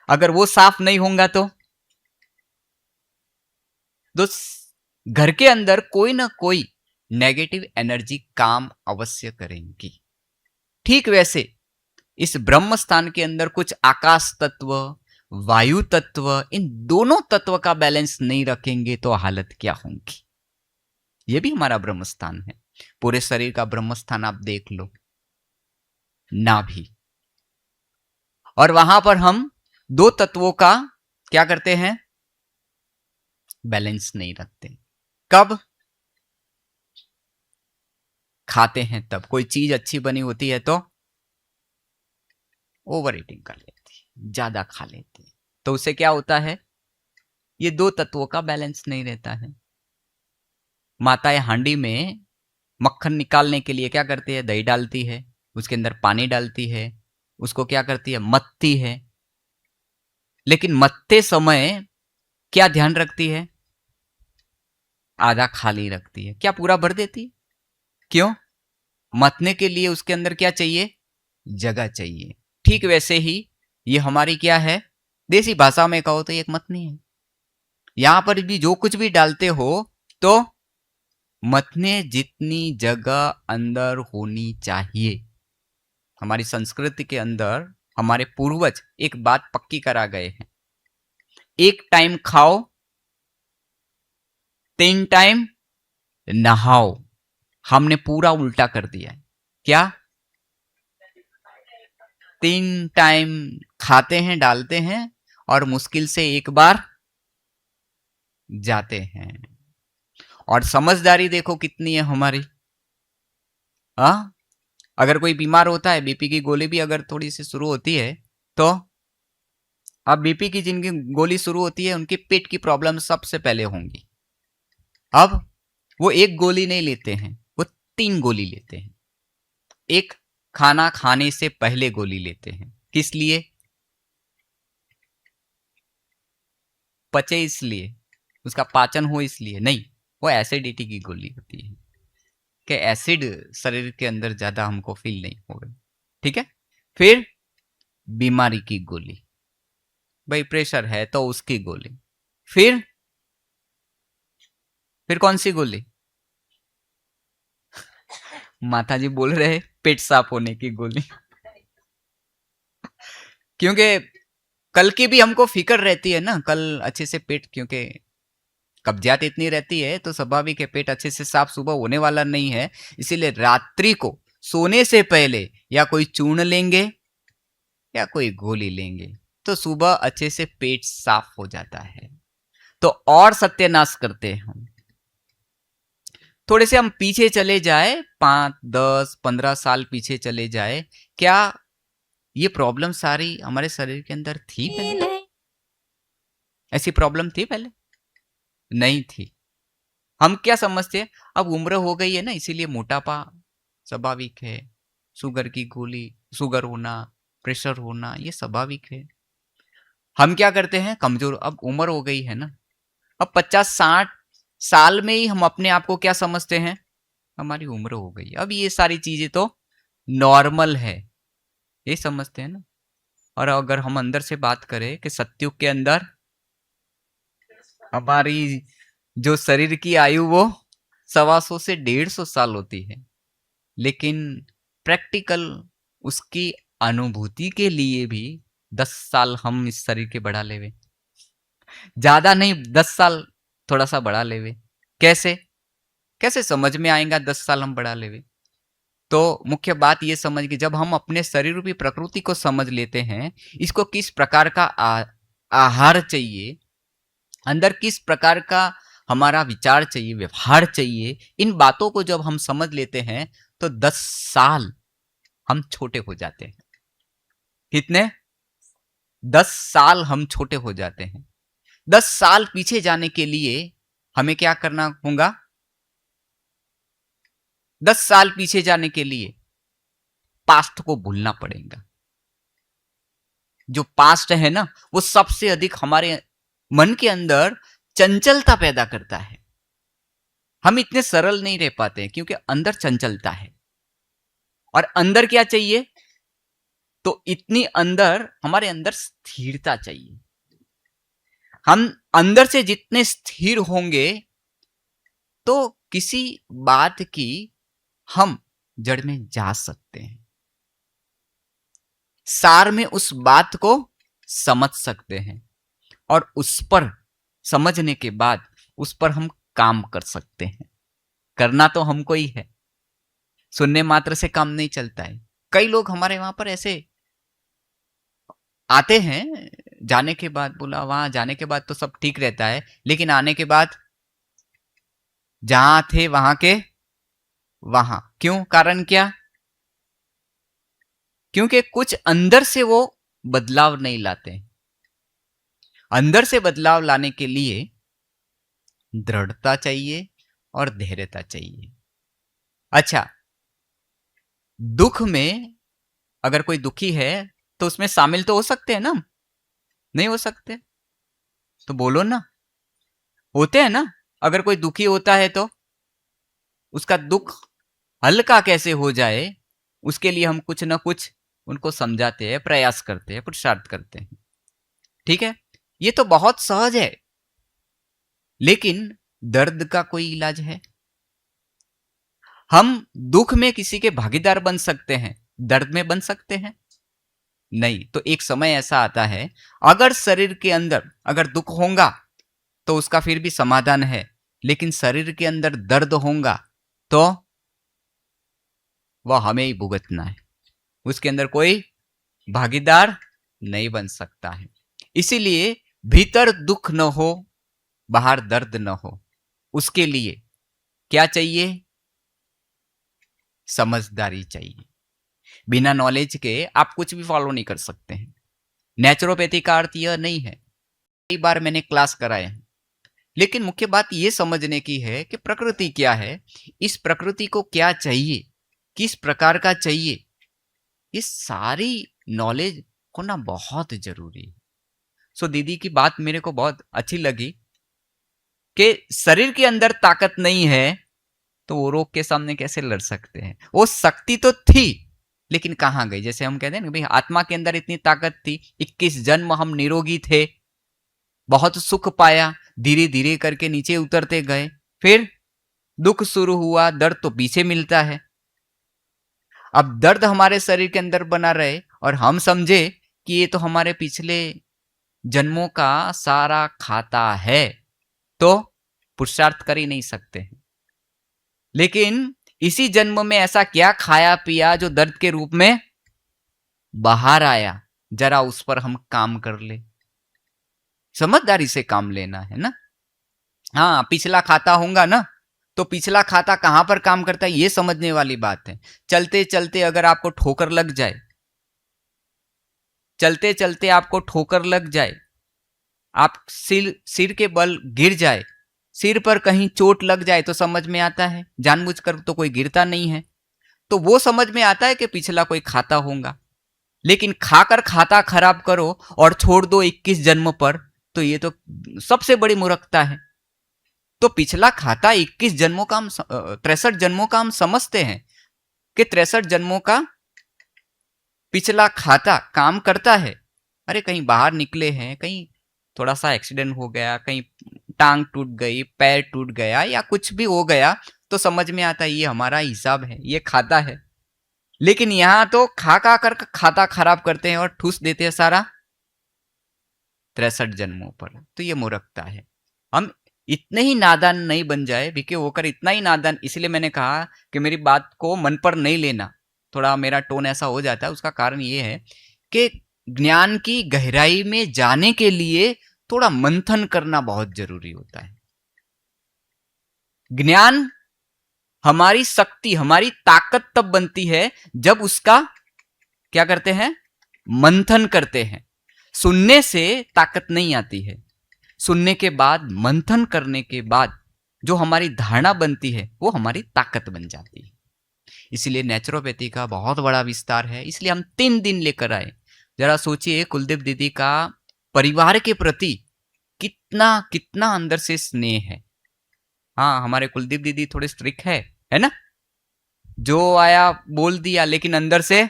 अगर वो साफ नहीं होगा तो घर के अंदर कोई ना कोई नेगेटिव एनर्जी काम अवश्य करेंगी। ठीक वैसे इस ब्रह्म स्थान के अंदर कुछ आकाश तत्व, वायु तत्व, इन दोनों तत्व का बैलेंस नहीं रखेंगे तो हालत क्या होगी? ये भी हमारा ब्रह्म स्थान है। पूरे शरीर का ब्रह्म स्थान आप देख लो, नाभि, और वहां पर हम दो तत्वों का क्या करते हैं? बैलेंस नहीं रखते। कब? खाते हैं तब। कोई चीज अच्छी बनी होती है तो ओवर ईटिंग कर लेते हैं, ज्यादा खा लेते हैं, तो उससे क्या होता है? ये दो तत्वों का बैलेंस नहीं रहता है। माताएं हांडी में मक्खन निकालने के लिए क्या करती है? दही डालती है, उसके अंदर पानी डालती है, उसको क्या करती है? मथती है। लेकिन मथते समय क्या ध्यान रखती है? आधा खाली रखती है। क्या पूरा भर देती? क्यों? मथने के लिए उसके अंदर क्या चाहिए? जगह चाहिए। ठीक वैसे ही ये हमारी क्या है? देसी भाषा में कहो तो एक मथनी है। यहां पर भी जो कुछ भी डालते हो तो मथने जितनी जगह अंदर होनी चाहिए। हमारी संस्कृति के अंदर हमारे पूर्वज एक बात पक्की करा गए हैं, एक टाइम खाओ, 3 टाइम नहाओ। हमने पूरा उल्टा कर दिया है। क्या? 3 टाइम खाते हैं, डालते हैं, और मुश्किल से एक बार जाते हैं। और समझदारी देखो कितनी है हमारी। हाँ, अगर कोई बीमार होता है, बीपी की गोली भी अगर थोड़ी सी शुरू होती है तो अब बीपी की जिनकी गोली शुरू होती है उनके पेट की प्रॉब्लम सबसे पहले होंगी। अब वो एक गोली नहीं लेते हैं, वो 3 गोली लेते हैं। एक, खाना खाने से पहले गोली लेते हैं। किस लिए? पचे इसलिए, उसका पाचन हो इसलिए नहीं, वो एसिडिटी की गोली होती है। कि एसिड शरीर के अंदर ज्यादा हमको फील नहीं होगा। ठीक है, फिर बीमारी की गोली, भाई प्रेशर है तो उसकी गोली, फिर कौन सी गोली? माता जी बोल रहे पेट साफ होने की गोली। क्योंकि कल की भी हमको फिक्र रहती है ना, कल अच्छे से पेट, क्योंकि कब्जियत इतनी रहती है तो स्वाभाविक है पेट अच्छे से साफ सुबह होने वाला नहीं है। इसीलिए रात्रि को सोने से पहले या कोई चूर्ण लेंगे या कोई गोली लेंगे तो सुबह अच्छे से पेट साफ हो जाता है। तो और सत्यानाश करते हैं हम। थोड़े से हम पीछे चले जाए, 5, 10, 15 साल पीछे चले जाए, क्या ये प्रॉब्लम सारी हमारे शरीर के अंदर थी पहले? ऐसी प्रॉब्लम थी पहले? नहीं थी। हम क्या समझते हैं, अब उम्र हो गई है ना इसीलिए मोटापा स्वाभाविक है, शुगर की गोली, शुगर होना, प्रेशर होना ये स्वाभाविक है। हम क्या करते हैं, कमजोर, अब उम्र हो गई है ना, अब 50-60 साल में ही हम अपने आप को क्या समझते हैं, हमारी उम्र हो गई, अब ये सारी चीजें तो नॉर्मल है, ये समझते हैं ना। और अगर हम अंदर से बात करें कि सत्युग के अंदर हमारी जो शरीर की आयु वो 125 से 150 साल होती है, लेकिन प्रैक्टिकल उसकी अनुभूति के लिए भी 10 साल हम इस शरीर के बढ़ा लेवे, ज्यादा नहीं 10 साल थोड़ा सा बढ़ा लेवे। कैसे कैसे समझ में आएगा 10 साल हम बढ़ा लेवे? तो मुख्य बात ये समझ कि जब हम अपने शरीर रूपी प्रकृति को समझ लेते हैं, इसको किस प्रकार का आहार चाहिए, अंदर किस प्रकार का हमारा विचार चाहिए, व्यवहार चाहिए, इन बातों को जब हम समझ लेते हैं तो 10 साल हम छोटे हो जाते हैं। कितने? 10 साल हम छोटे हो जाते हैं। 10 साल पीछे जाने के लिए हमें क्या करना होगा? 10 साल पीछे जाने के लिए पास्ट को भूलना पड़ेगा। जो पास्ट है ना वो सबसे अधिक हमारे मन के अंदर चंचलता पैदा करता है। हम इतने सरल नहीं रह पाते क्योंकि अंदर चंचलता है। और अंदर क्या चाहिए? तो इतनी अंदर हमारे अंदर स्थिरता चाहिए। हम अंदर से जितने स्थिर होंगे तो किसी बात की हम जड़ में जा सकते हैं, सार में उस बात को समझ सकते हैं और उस पर समझने के बाद उस पर हम काम कर सकते हैं। करना तो हमको ही है, सुनने मात्र से काम नहीं चलता है। कई लोग हमारे वहां पर ऐसे आते हैं, जाने के बाद बोला वहां जाने के बाद तो सब ठीक रहता है, लेकिन आने के बाद जहां थे वहां के वहां। क्यों? कारण क्या? क्योंकि कुछ अंदर से वो बदलाव नहीं लाते। अंदर से बदलाव लाने के लिए दृढ़ता चाहिए और धैर्यता चाहिए। अच्छा, दुख में अगर कोई दुखी है तो उसमें शामिल तो हो सकते हैं ना? नहीं हो सकते? तो बोलो ना, होते हैं ना। अगर कोई दुखी होता है तो उसका दुख हल्का कैसे हो जाए उसके लिए हम कुछ ना कुछ उनको समझाते हैं, प्रयास करते हैं, पुरुषार्थ करते हैं। ठीक है, ये तो बहुत सहज है। लेकिन दर्द का कोई इलाज है? हम दुख में किसी के भागीदार बन सकते हैं, दर्द में बन सकते हैं नहीं। तो एक समय ऐसा आता है, अगर शरीर के अंदर अगर दुख होगा तो उसका फिर भी समाधान है, लेकिन शरीर के अंदर दर्द होगा तो वह हमें ही भुगतना है, उसके अंदर कोई भागीदार नहीं बन सकता है। इसीलिए भीतर दुख न हो, बाहर दर्द न हो, उसके लिए क्या चाहिए? समझदारी चाहिए। बिना नॉलेज के आप कुछ भी फॉलो नहीं कर सकते हैं। नेचुरोपैथी का अर्थ यह नहीं है, कई बार मैंने क्लास कराए हैं, लेकिन मुख्य बात यह समझने की है कि प्रकृति क्या है, इस प्रकृति को क्या चाहिए, किस प्रकार का चाहिए, ये सारी नॉलेज होना बहुत जरूरी है। सो दीदी की बात मेरे को बहुत अच्छी लगी कि शरीर के अंदर ताकत नहीं है तो वो रोग के सामने कैसे लड़ सकते हैं? वो शक्ति तो थी, लेकिन कहाँ गई? जैसे हम कहते हैं ना भाई, आत्मा के अंदर इतनी ताकत थी, 21 जन्म हम निरोगी थे, बहुत सुख पाया, धीरे धीरे करके नीचे उतरते गए, फिर दुख शुरू हुआ, दर्द तो पीछे मिलता है। अब दर्द हमारे शरीर के अंदर बना रहे और हम समझे कि ये तो हमारे पिछले जन्मों का सारा खाता है, तो पुरुषार्थ कर ही नहीं सकते हैं। लेकिन इसी जन्म में ऐसा क्या खाया पिया जो दर्द के रूप में बाहर आया, जरा उस पर हम काम कर ले। समझदारी से काम लेना है ना। हाँ, पिछला खाता होगा ना, तो पिछला खाता कहां पर काम करता है ये समझने वाली बात है। चलते चलते अगर आपको ठोकर लग जाए, चलते चलते आपको ठोकर लग जाए, आप सिर के बल गिर जाए, सिर पर कहीं चोट लग जाए, तो समझ में आता है, जानबूझकर तो कोई गिरता नहीं है, तो वो समझ में आता है कि पिछला कोई खाता होगा। लेकिन खाकर खाता खराब करो और छोड़ दो 21 जन्म पर, तो ये तो सबसे बड़ी मूर्खता है। तो पिछला खाता 21 जन्मों का हम 63 जन्मों का हम समझते हैं कि 63 जन्मों का पिछला खाता काम करता है। अरे कहीं बाहर निकले हैं, कहीं थोड़ा सा एक्सीडेंट हो गया, कहीं टांग टूट गई, पैर टूट गया या कुछ भी हो गया, तो समझ में आता है ये हमारा हिसाब है, ये खाता है। लेकिन यहां तो खा कर खाता खराब करते हैं और ठूस देते हैं सारा 63 जन्मों पर। तो ये मूर्खता है। हम इतने ही नादान नहीं बन जाए, भिके होकर इतना ही नादान। इसलिए मैंने कहा कि मेरी बात को मन पर नहीं लेना, थोड़ा मेरा टोन ऐसा हो जाता है। उसका कारण ये है कि ज्ञान की गहराई में जाने के लिए थोड़ा मंथन करना बहुत जरूरी होता है। ज्ञान हमारी शक्ति, हमारी ताकत तब बनती है जब उसका क्या करते हैं, मंथन करते हैं। सुनने से ताकत नहीं आती है, सुनने के बाद, मंथन करने के बाद जो हमारी धारणा बनती है वो हमारी ताकत बन जाती है। इसलिए नेचुरोपैथी का बहुत बड़ा विस्तार है, इसलिए हम 3 दिन लेकर आए। जरा सोचिए कुलदीप दीदी का परिवार के प्रति कितना कितना अंदर से स्नेह है। हाँ, हमारे कुलदीप दीदी थोड़े स्ट्रिक्ट है ना, जो आया बोल दिया, लेकिन अंदर से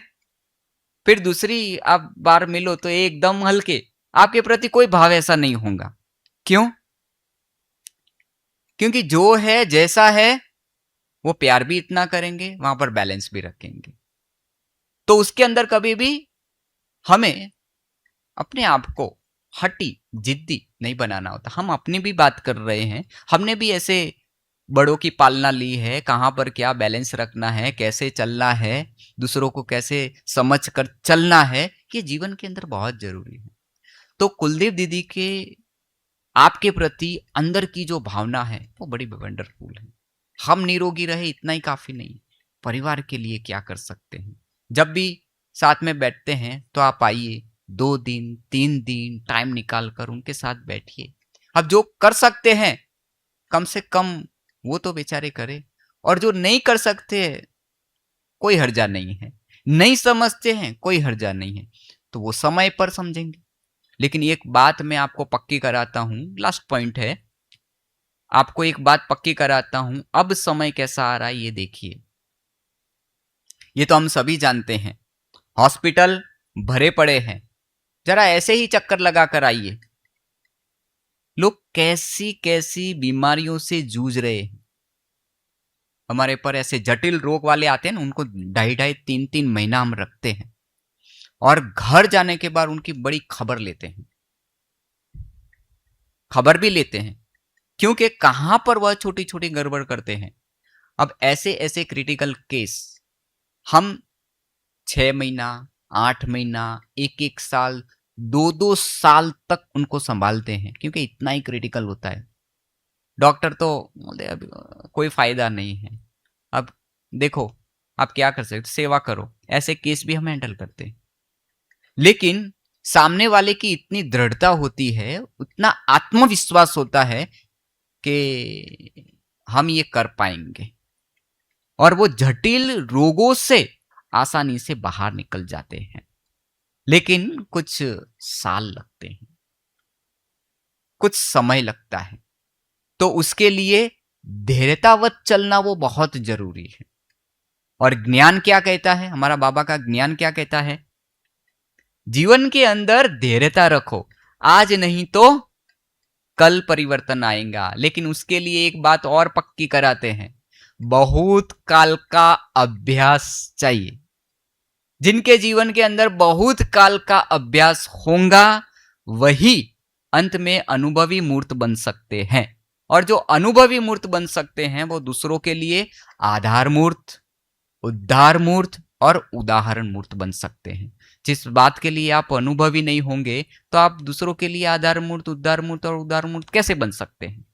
फिर दूसरी आप बार मिलो तो एकदम हल्के, आपके प्रति कोई भाव ऐसा नहीं होगा। क्यों? क्योंकि जो है जैसा है वो प्यार भी इतना करेंगे, वहां पर बैलेंस भी रखेंगे। तो उसके अंदर कभी भी हमें अपने आप को हटी जिद्दी नहीं बनाना होता। हम अपनी भी बात कर रहे हैं, हमने भी ऐसे बड़ों की पालना ली है, कहां पर क्या बैलेंस रखना है, कैसे चलना है, दूसरों को कैसे समझ कर चलना है, ये जीवन के अंदर बहुत जरूरी है। तो कुलदीप दीदी के आपके प्रति अंदर की जो भावना है वो बड़ी वंडरफुल है। हम निरोगी रहे इतना ही काफी नहीं, परिवार के लिए क्या कर सकते हैं। जब भी साथ में बैठते हैं तो आप आइए, 2 दिन 3 दिन टाइम निकाल कर उनके साथ बैठिए। अब जो कर सकते हैं कम से कम वो तो बेचारे करे, और जो नहीं कर सकते कोई हर्जा नहीं है, नहीं समझते हैं कोई हर्जा नहीं है, तो वो समय पर समझेंगे। लेकिन एक बात मैं आपको पक्की कराता हूं, लास्ट पॉइंट है, आपको एक बात पक्की कराता हूं, अब समय कैसा आ रहा है ये देखिए। ये तो हम सभी जानते हैं, हॉस्पिटल भरे पड़े हैं, जरा ऐसे ही चक्कर लगा कर आइए, लोग कैसी कैसी बीमारियों से जूझ रहे हैं। हमारे पर ऐसे जटिल रोग वाले आते हैं ना, उनको 2.5-3 महीना हम रखते हैं और घर जाने के बाद उनकी बड़ी खबर लेते हैं, खबर भी लेते हैं, क्योंकि कहां पर वह छोटी छोटी गड़बड़ करते हैं। अब ऐसे ऐसे क्रिटिकल केस हम 6 महीना, 8 महीना, 1 साल, 2 साल तक उनको संभालते हैं, क्योंकि इतना ही क्रिटिकल होता है। डॉक्टर तो बोलते अब कोई फायदा नहीं है। अब देखो आप क्या कर सकते, सेवा करो। ऐसे केस भी हम हैंडल करते हैं, लेकिन सामने वाले की इतनी दृढ़ता होती है, उतना आत्मविश्वास होता है कि हम ये कर पाएंगे, और वो जटिल रोगों से आसानी से बाहर निकल जाते हैं। लेकिन कुछ साल लगते हैं, कुछ समय लगता है। तो उसके लिए धैर्यतावत चलना वो बहुत जरूरी है। और ज्ञान क्या कहता है, हमारा बाबा का ज्ञान क्या कहता है, जीवन के अंदर धैर्यता रखो, आज नहीं तो कल परिवर्तन आएगा। लेकिन उसके लिए एक बात और पक्की कराते हैं, बहुत काल का अभ्यास चाहिए। जिनके जीवन के अंदर बहुत काल का अभ्यास होगा वही अंत में अनुभवी मूर्त बन सकते हैं। और जो अनुभवी मूर्त बन सकते हैं वो दूसरों के लिए आधार मूर्त, उद्धार मूर्त और उदाहरण मूर्त बन सकते हैं। जिस बात के लिए आप अनुभवी नहीं होंगे तो आप दूसरों के लिए आधार मूर्त, उद्धार मूर्त और उदार मूर्त कैसे बन सकते हैं।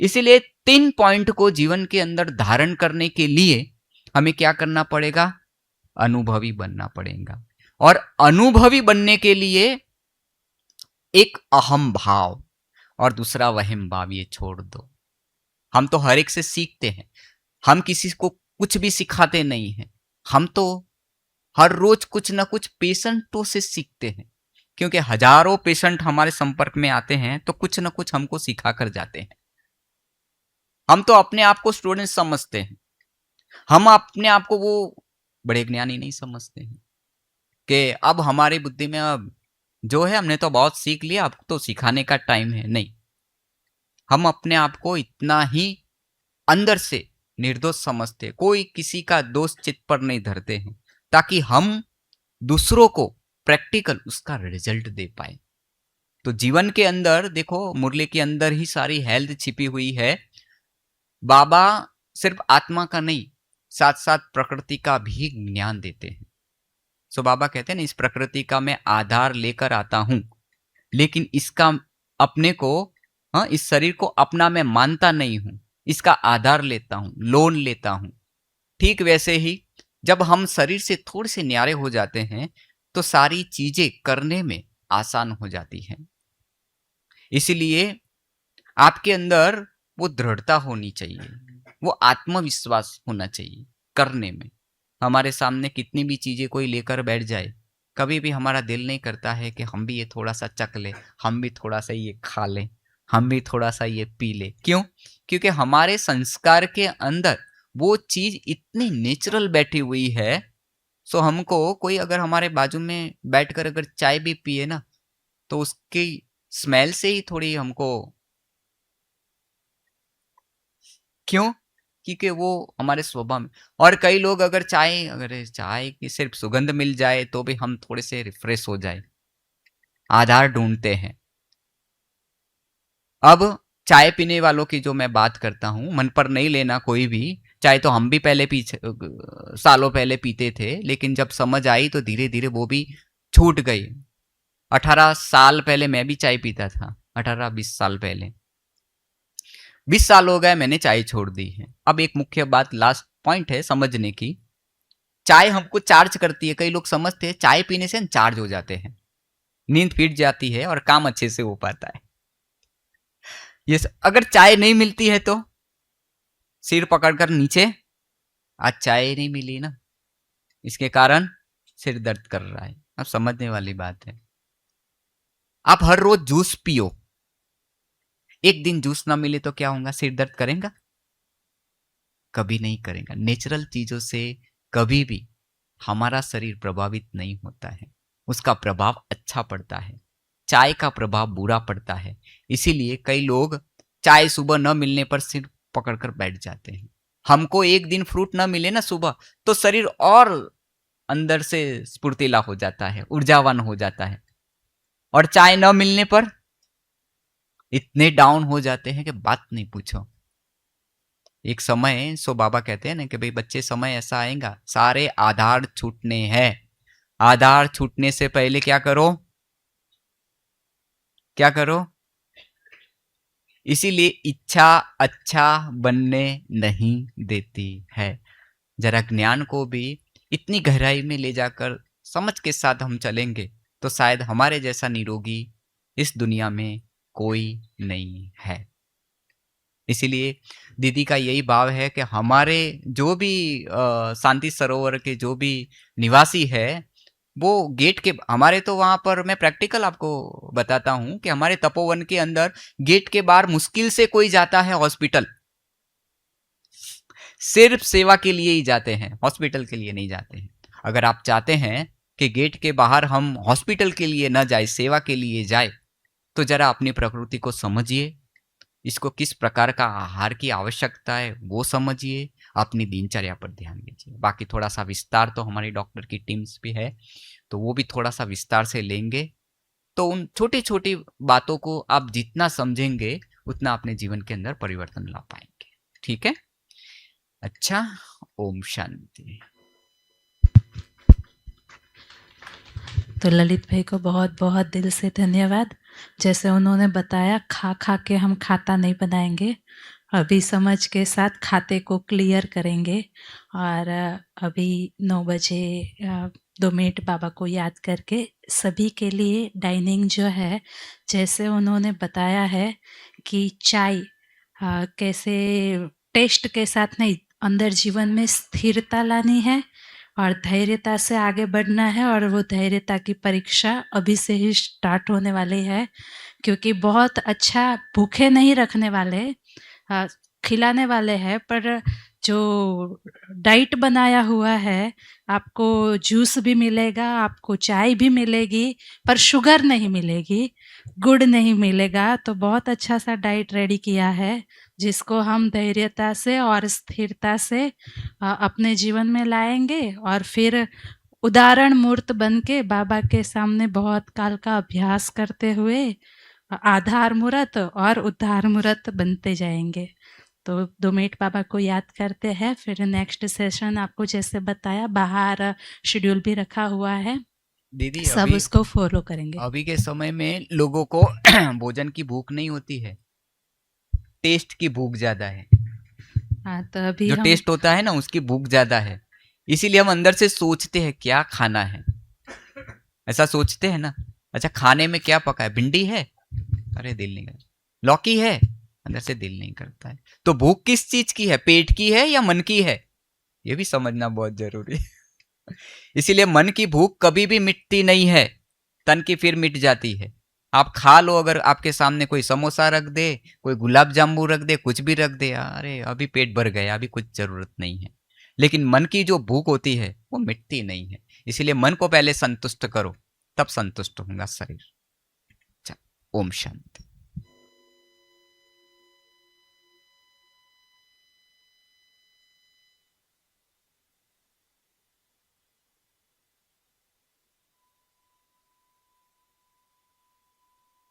इसीलिए 3 पॉइंट को जीवन के अंदर धारण करने के लिए हमें क्या करना पड़ेगा, अनुभवी बनना पड़ेगा। और अनुभवी बनने के लिए एक अहम भाव और दूसरा वहम भाव ये छोड़ दो। हम तो हर एक से सीखते हैं, हम किसी को कुछ भी सिखाते नहीं हैं। हम तो हर रोज कुछ ना कुछ पेशेंटों से सीखते हैं, क्योंकि हजारों पेशेंट हमारे संपर्क में आते हैं तो कुछ ना कुछ हमको सिखा कर जाते हैं। हम तो अपने आप को स्टूडेंट समझते हैं, हम अपने आप को वो बड़े ज्ञानी नहीं समझते हैं कि अब हमारी बुद्धि में अब जो है हमने तो बहुत सीख लिया, अब तो सिखाने का टाइम है। नहीं, हम अपने आप को इतना ही अंदर से निर्दोष समझते, कोई किसी का दोष चित्त पर नहीं धरते हैं, ताकि हम दूसरों को प्रैक्टिकल उसका रिजल्ट दे पाए। तो जीवन के अंदर देखो, मुरली के अंदर ही सारी हेल्थ छिपी हुई है। बाबा सिर्फ आत्मा का नहीं, साथ साथ प्रकृति का भी ज्ञान देते हैं। सो बाबा कहते हैं ना, इस प्रकृति का मैं आधार लेकर आता हूं, लेकिन इसका अपने को, इस शरीर को अपना मैं मानता नहीं हूं, इसका आधार लेता हूं, लोन लेता हूं। ठीक वैसे ही जब हम शरीर से थोड़े से न्यारे हो जाते हैं तो सारी चीजें करने में आसान हो जाती हैं। इसीलिए आपके अंदर वो दृढ़ता होनी चाहिए, वो आत्मविश्वास होना चाहिए करने में। हमारे सामने कितनी भी चीजें कोई लेकर बैठ जाए, कभी भी हमारा दिल नहीं करता है कि हम भी ये थोड़ा सा चख ले, हम भी थोड़ा सा ये खा लें, हम भी थोड़ा सा ये पी ले। क्यों? क्योंकि हमारे संस्कार के अंदर वो चीज इतनी नेचुरल बैठी हुई है। सो हमको कोई अगर हमारे बाजू में बैठकर अगर चाय भी पिए ना, तो उसकी स्मेल से ही थोड़ी हमको, क्यों? क्योंकि वो हमारे स्वभाव में। और कई लोग अगर चाय की सिर्फ सुगंध मिल जाए तो भी हम थोड़े से रिफ्रेश हो जाए, आधार ढूंढते हैं। अब चाय पीने वालों की जो मैं बात करता हूं, मन पर नहीं लेना कोई भी। चाय तो हम भी पहले पीछे सालों पहले पीते थे, लेकिन जब समझ आई तो धीरे धीरे वो भी छूट गई। 18 साल पहले मैं भी चाय पीता था, 18-20 साल पहले। 20 साल हो गए मैंने चाय छोड़ दी है। अब एक मुख्य बात, लास्ट पॉइंट है समझने की, चाय हमको चार्ज करती है। कई लोग समझते हैं चाय पीने से हम चार्ज हो जाते हैं, नींद फिट जाती है और काम अच्छे से हो पाता है। ये अगर चाय नहीं मिलती है तो सिर पकड़कर नीचे, आज चाय नहीं मिली ना, इसके कारण सिर दर्द कर रहा है। अब समझने वाली बात है। आप हर रोज जूस पियो, एक दिन जूस ना मिले तो क्या होगा, सिर दर्द करेगा? कभी नहीं करेगा। नेचुरल चीजों से कभी भी हमारा शरीर प्रभावित नहीं होता है, उसका प्रभाव अच्छा पड़ता है, चाय का प्रभाव बुरा पड़ता है। इसीलिए कई लोग चाय सुबह न मिलने पर सिर पकड़कर बैठ जाते हैं। हमको एक दिन फ्रूट न मिले ना सुबह, तो शरीर और अंदर से स्फूर्तिला हो जाता है, ऊर्जावान हो जाता है। और चाय न मिलने पर इतने डाउन हो जाते हैं कि बात नहीं पूछो। एक समय, सो बाबा कहते हैं ना कि भाई बच्चे, समय ऐसा आएगा सारे आधार छूटने हैं। आधार छूटने से पहले क्या करो, क्या करो? इसीलिए इच्छा अच्छा बनने नहीं देती है। जरा ज्ञान को भी इतनी गहराई में ले जाकर समझ के साथ हम चलेंगे तो शायद हमारे जैसा निरोगी इस दुनिया में कोई नहीं है। इसीलिए दीदी का यही भाव है कि हमारे जो भी शांति सरोवर के जो भी निवासी है, वो गेट के, हमारे तो वहां पर मैं प्रैक्टिकल आपको बताता हूं कि हमारे तपोवन के अंदर गेट के बाहर मुश्किल से कोई जाता है हॉस्पिटल, सिर्फ सेवा के लिए ही जाते हैं, हॉस्पिटल के लिए नहीं जाते हैं। अगर आप चाहते हैं कि गेट के बाहर हम हॉस्पिटल के लिए न जाए, सेवा के लिए जाए, तो जरा अपनी प्रकृति को समझिए, इसको किस प्रकार का आहार की आवश्यकता है वो समझिए, अपनी दिनचर्या पर ध्यान दीजिए। बाकी थोड़ा सा विस्तार तो हमारी डॉक्टर की टीम्स भी है, तो वो भी थोड़ा सा विस्तार से लेंगे। तो उन छोटी छोटी बातों को आप जितना समझेंगे उतना अपने जीवन के अंदर परिवर्तन ला पाएंगे। ठीक है? अच्छा, ओम शांति। तो ललित भाई को बहुत बहुत दिल से धन्यवाद। जैसे उन्होंने बताया, खा खा के हम खाता नहीं बनाएंगे, अभी समझ के साथ खाते को क्लियर करेंगे। और अभी 9 बजे 2 मिनट बाबा को याद करके सभी के लिए डाइनिंग जो है, जैसे उन्होंने बताया है कि चाय कैसे टेस्ट के साथ नहीं, अंदर जीवन में स्थिरता लानी है और धैर्यता से आगे बढ़ना है। और वो धैर्यता की परीक्षा अभी से ही स्टार्ट होने वाली है, क्योंकि बहुत अच्छा भूखे नहीं रखने वाले, खिलाने वाले हैं, पर जो डाइट बनाया हुआ है, आपको जूस भी मिलेगा, आपको चाय भी मिलेगी, पर शुगर नहीं मिलेगी, गुड़ नहीं मिलेगा। तो बहुत अच्छा सा डाइट रेडी किया है, जिसको हम धैर्यता से और स्थिरता से अपने जीवन में लाएंगे और फिर उदाहरण मूर्त बन के बाबा के सामने बहुत काल का अभ्यास करते हुए आधार मूर्त और उद्धार मूर्त बनते जाएंगे। तो 2 मिनट बाबा को याद करते हैं, फिर नेक्स्ट सेशन आपको जैसे बताया बाहर शेड्यूल भी रखा हुआ है दीदी, सब उसको फॉलो करेंगे। अभी के समय में लोगों को भोजन की भूख नहीं होती है, टेस्ट की भूख ज्यादा है। हाँ, तो अभी जो टेस्ट होता है ना, उसकी भूख ज्यादा है, इसीलिए हम अंदर से सोचते हैं क्या खाना है, ऐसा सोचते हैं ना। अच्छा, खाने में क्या पका है? भिंडी है, अरे दिल नहीं करता। लौकी है, अंदर से दिल नहीं करता है। तो भूख किस चीज की है? पेट की है या मन की है? ये भी समझना बहुत जरूरी है। इसीलिए मन की भूख कभी भी मिटती नहीं है, तन की फिर मिट जाती है। आप खा लो, अगर आपके सामने कोई समोसा रख दे, कोई गुलाब जामुन रख दे, कुछ भी रख दे, अरे अभी पेट भर गया, अभी कुछ जरूरत नहीं है। लेकिन मन की जो भूख होती है वो मिटती नहीं है। इसीलिए मन को पहले संतुष्ट करो, तब संतुष्ट होगा शरीर। ओम शांति।